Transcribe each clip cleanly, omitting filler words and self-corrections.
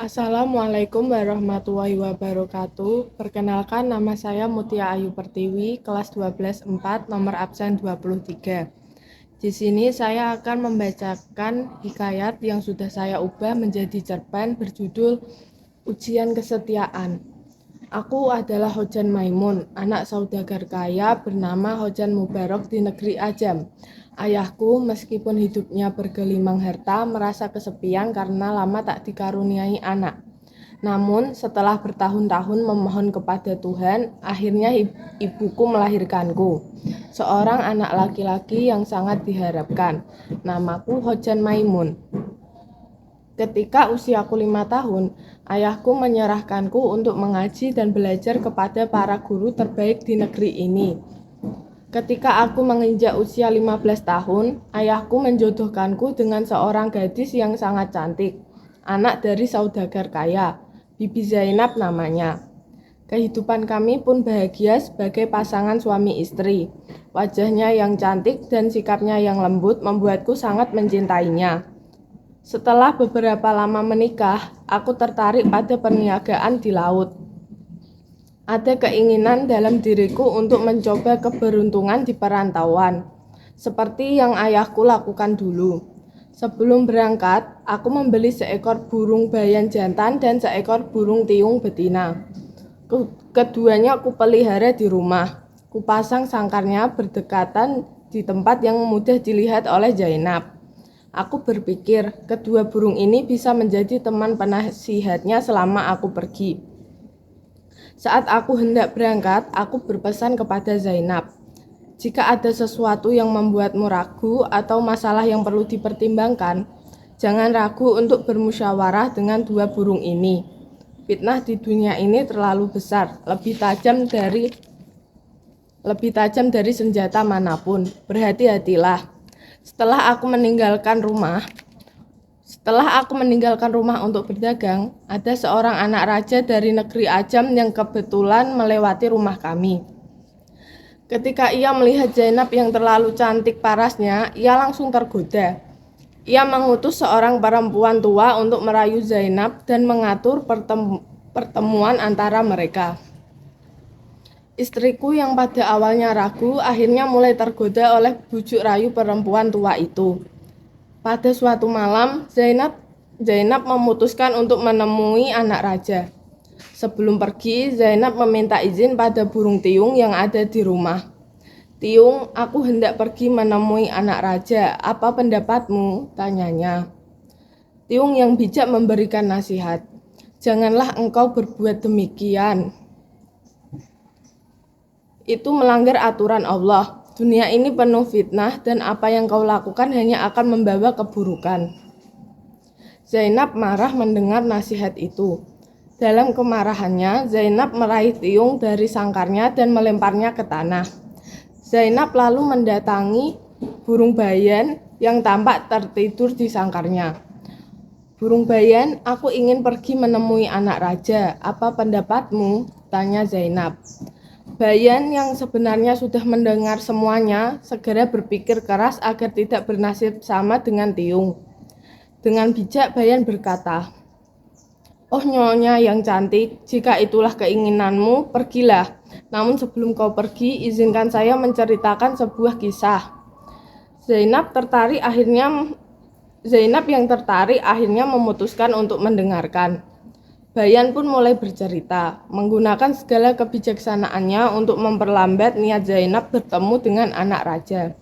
Assalamualaikum warahmatullahi wabarakatuh. Perkenalkan, nama saya Mutia Ayu Pertiwi, kelas 12/4, nomor absen 23. Di sini saya akan membacakan hikayat yang sudah saya ubah menjadi cerpen berjudul Ujian Kesetiaan. Aku adalah Hojan Maimun, anak saudagar kaya bernama Hojan Mubarok di negeri Ajam. Ayahku meskipun hidupnya bergelimang harta merasa kesepian karena lama tak dikaruniai anak. Namun setelah bertahun-tahun memohon kepada Tuhan, akhirnya ibuku melahirkanku. Seorang anak laki-laki yang sangat diharapkan. Namaku Hojan Maimun. Ketika usiaku 5 tahun, ayahku menyerahkanku untuk mengaji dan belajar kepada para guru terbaik di negeri ini. Ketika aku menginjak usia 15 tahun, ayahku menjodohkanku dengan seorang gadis yang sangat cantik, anak dari saudagar kaya, Bibi Zainab namanya. Kehidupan kami pun bahagia sebagai pasangan suami istri. Wajahnya yang cantik dan sikapnya yang lembut membuatku sangat mencintainya. Setelah beberapa lama menikah, aku tertarik pada perniagaan di laut. Ada keinginan dalam diriku untuk mencoba keberuntungan di perantauan, seperti yang ayahku lakukan dulu. Sebelum berangkat, aku membeli seekor burung bayan jantan dan seekor burung tiung betina. Keduanya aku pelihara di rumah. Kupasang sangkarnya berdekatan di tempat yang mudah dilihat oleh Zainab. Aku berpikir kedua burung ini bisa menjadi teman penasihatnya selama aku pergi. Saat aku hendak berangkat, aku berpesan kepada Zainab, jika ada sesuatu yang membuatmu ragu atau masalah yang perlu dipertimbangkan, jangan ragu untuk bermusyawarah dengan dua burung ini. Fitnah di dunia ini terlalu besar, lebih tajam dari senjata manapun. Berhati-hatilah. Setelah aku meninggalkan rumah untuk berdagang, ada seorang anak raja dari negeri Ajam yang kebetulan melewati rumah kami. Ketika ia melihat Zainab yang terlalu cantik parasnya, ia langsung tergoda. Ia mengutus seorang perempuan tua untuk merayu Zainab dan mengatur pertemuan antara mereka. Istriku yang pada awalnya ragu, akhirnya mulai tergoda oleh bujuk rayu perempuan tua itu. Pada suatu malam, Zainab memutuskan untuk menemui anak raja. Sebelum pergi, Zainab meminta izin pada burung tiung yang ada di rumah. Tiung, aku hendak pergi menemui anak raja. Apa pendapatmu? Tanyanya. Tiung yang bijak memberikan nasihat. Janganlah engkau berbuat demikian. Itu melanggar aturan Allah. Dunia ini penuh fitnah dan apa yang kau lakukan hanya akan membawa keburukan. Zainab marah mendengar nasihat itu. Dalam kemarahannya, Zainab meraih tiung dari sangkarnya dan melemparnya ke tanah. Zainab lalu mendatangi burung bayan yang tampak tertidur di sangkarnya. Burung bayan, aku ingin pergi menemui anak raja. Apa pendapatmu? Tanya Zainab. Bayan yang sebenarnya sudah mendengar semuanya segera berpikir keras agar tidak bernasib sama dengan tiung. Dengan bijak Bayan berkata, "Oh nyonya yang cantik, jika itulah keinginanmu, pergilah. Namun sebelum kau pergi, izinkan saya menceritakan sebuah kisah." Zainab yang tertarik akhirnya memutuskan untuk mendengarkan. Bayan pun mulai bercerita, menggunakan segala kebijaksanaannya untuk memperlambat niat Zainab bertemu dengan anak raja.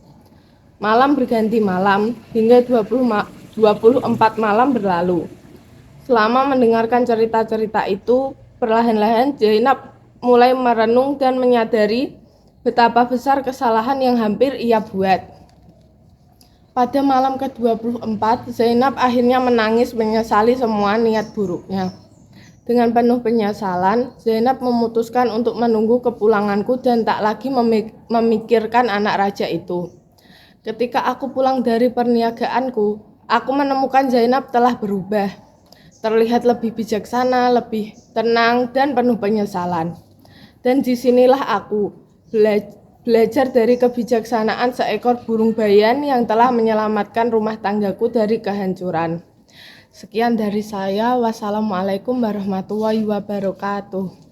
Malam berganti malam, hingga 24 malam berlalu. Selama mendengarkan cerita-cerita itu, perlahan-lahan Zainab mulai merenung dan menyadari betapa besar kesalahan yang hampir ia buat. Pada malam ke-24, Zainab akhirnya menangis menyesali semua niat buruknya. Dengan penuh penyesalan, Zainab memutuskan untuk menunggu kepulanganku dan tak lagi memikirkan anak raja itu. Ketika aku pulang dari perniagaanku, aku menemukan Zainab telah berubah. Terlihat lebih bijaksana, lebih tenang, dan penuh penyesalan. Dan disinilah aku belajar dari kebijaksanaan seekor burung bayan yang telah menyelamatkan rumah tanggaku dari kehancuran. Sekian dari saya. Wassalamualaikum warahmatullahi wabarakatuh.